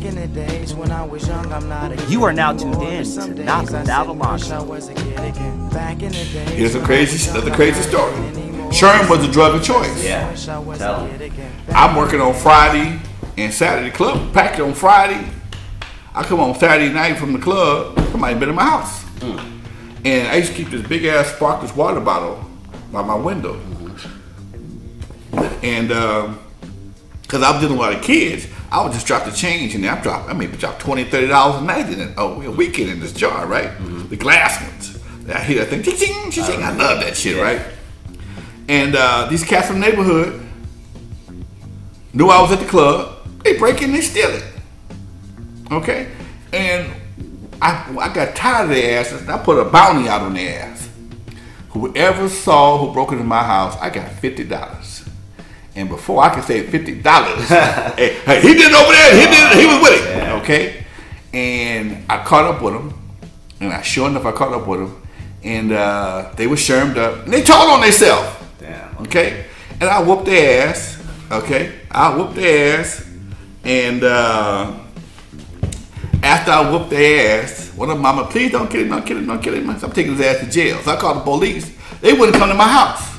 in the days when I was young, I'm not a kid. You are now tuned in to Not Without Alonzo. Here's another crazy story. Sherm was the drug of choice. Yeah, tell him. I'm working on Friday and Saturday. Club packed on Friday. I come on Saturday night from the club. Somebody been in my house. And I used to keep this big ass Sparkles water bottle by my window. And because I was dealing with a lot of kids, I would just drop the change in there. I maybe drop $20, $30 a night in it, a weekend in this jar, right? The glass ones. I hear that thing, ching, ching, ching, ching. I love that shit, right? And these cats from the neighborhood knew I was at the club. They break in, they steal it. Okay? And I got tired of their asses, and I put a bounty out on their ass. Whoever saw who broke into my house, I got $50. And before I could say $50, hey, he did it over there, he was with it, okay? And I caught up with him, and sure enough, I caught up with him, and they were shermed up, and they told on themselves, okay? And I whooped their ass, okay? I whooped their ass, and after I whooped their ass, one of them, mama, please don't kill him, don't kill him, don't kill him. I'm taking his ass to jail. So I called the police. They wouldn't come to my house.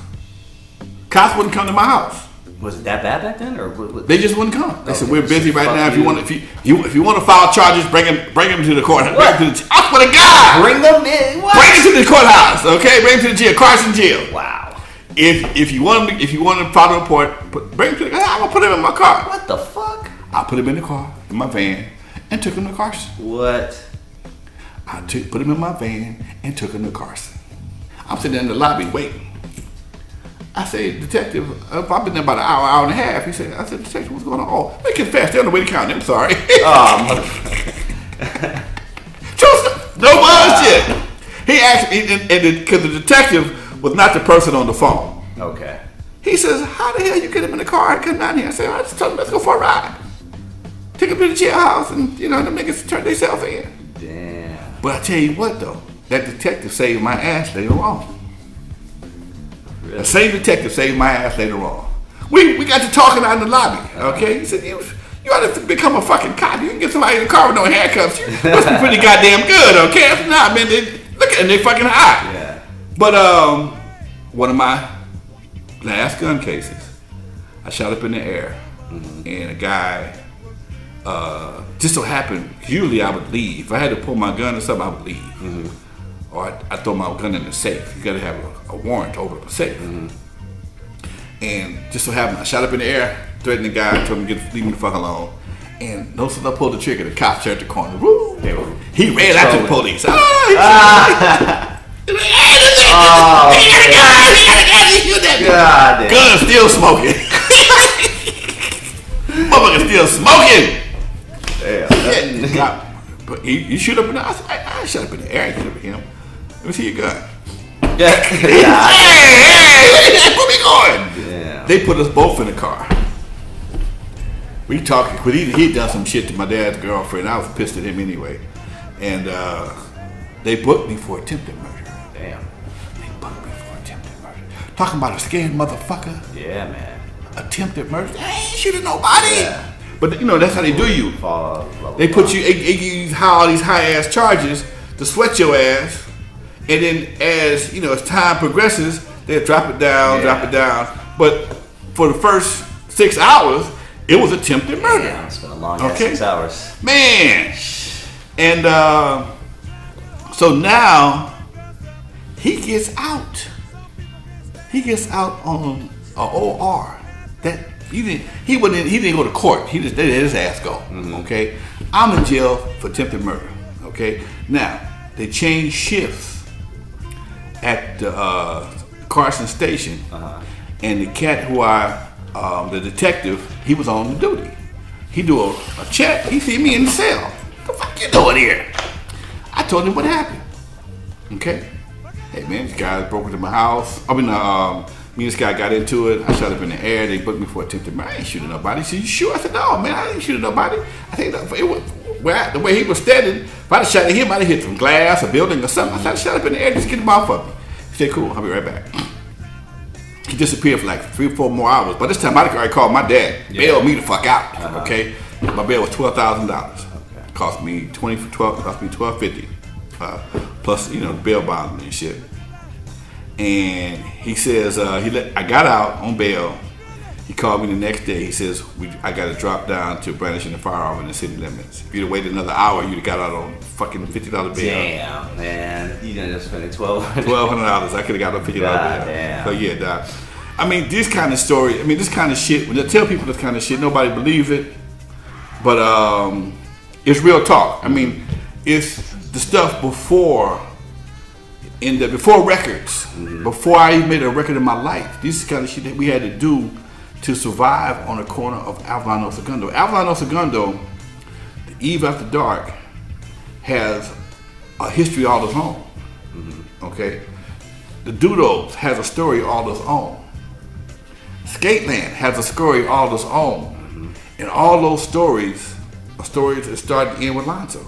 Cops wouldn't come to my house. Was it that bad back then, or they just wouldn't come? They said, "We're busy right now. If you want to file charges, bring him to the courthouse. I swear to God, bring them in. What? Bring him to the courthouse, okay? Bring him to the jail, Carson jail. Wow. If you want to file a report, bring him to the. I'm gonna put him in my car. What the fuck? I put him in the car, in my van, and took him to Carson. What? I put him in my van and took him to Carson. I'm sitting in the lobby waiting. I said, "Detective, I've been there about an hour and a half." He said, "I said, Detective, what's going on?" "Oh, they confessed. They're on the way to county. I'm sorry." Oh, motherfucker. No bullshit. He asked me, because the detective was not the person on the phone. Okay. He says, "How the hell you get him in the car and come down here?" I said, "I just told him, let's go for a ride. Take him to the jailhouse, and the niggas turn themselves in." Damn. But I tell you what, though, that detective saved my ass later on. Really? The same detective saved my ass later on. We got to talking out in the lobby, okay? He said, you ought to become a fucking cop. You can get somebody in the car with no handcuffs. You must be pretty goddamn good, okay? I said, nah, man, look at them, they fucking hot. Yeah. But one of my last gun cases, I shot up in the air, and a guy, just so happened, usually I would leave. If I had to pull my gun or something, I would leave. Or I throw my gun in the safe. You gotta have a warrant to open up a safe. And just so happened, I shot up in the air, threatened the guy, told him to leave me the fuck alone. And no sooner I pulled the trigger, the cop turned the corner. Woo! He ran after the police. He got a gun! Gun still smoking. Motherfucker still smoking. Yeah. But you shoot up in the air. I shot up in the air. I shoot up at him. Let me see your gun. Hey, where we going? Yeah. They put us both in the car. We talking, but he done some shit to my dad's girlfriend. I was pissed at him anyway. And they booked me for attempted murder. Damn. They booked me for attempted murder. Talking about a scared motherfucker. Yeah, man. Attempted murder. They ain't shooting nobody. Yeah. But that's how they do you. They put you, they use all these high ass charges to sweat your ass, and then as time progresses, they drop it down, drop it down. But for the first 6 hours, it was attempted murder. Yeah, it's been a long 6 hours. Man. And so now he gets out. He gets out on an OR. He didn't go to court. They let his ass go. Okay, I'm in jail for attempted murder. Okay, now they changed shifts at the Carson station, and the cat who the detective, he was on the duty. He do a check. He see me in the cell. What the fuck you doing here? I told him what happened. Okay, hey man, this guy broke into my house. Me and this guy got into it. I shot up in the air. They booked me for attempted murder. I ain't shooting nobody. She said, "You sure?" I said, "No, man, I ain't shooting nobody." I think the way he was standing, if I'd have shot at him, I'd have hit some glass, a building, or something. I said, "I shot up in the air, just get him off of me." He said, "Cool, I'll be right back." He disappeared for like 3 or 4 more hours. By this time, I'd already called my dad, bailed me the fuck out. Okay, My bail was $12,000. Okay. Cost me $1250, plus the bail bond and shit. And he says I got out on bail. He called me the next day. He says I got to drop down to brandishing a firearm in the city limits. If you'd have waited another hour, you'd have got out on fucking $50 bail. Damn, man, you ended up spending $1,200. I could have got on $50 bail. Damn. So yeah, Doc. I mean, this kind of story. I mean, this kind of shit. When I tell people this kind of shit, nobody believes it. But it's real talk. I mean, it's the stuff before records. Mm-hmm. Before I even made a record in my life. This is the kind of shit that we had to do to survive on the corner of Avalon El Segundo. Avalon El Segundo, the Eve After Dark, has a history all its own. Mm-hmm. Okay? The Doodles has a story all its own. Skateland has a story all its own. Mm-hmm. And all those stories are stories that start and end with Alonzo.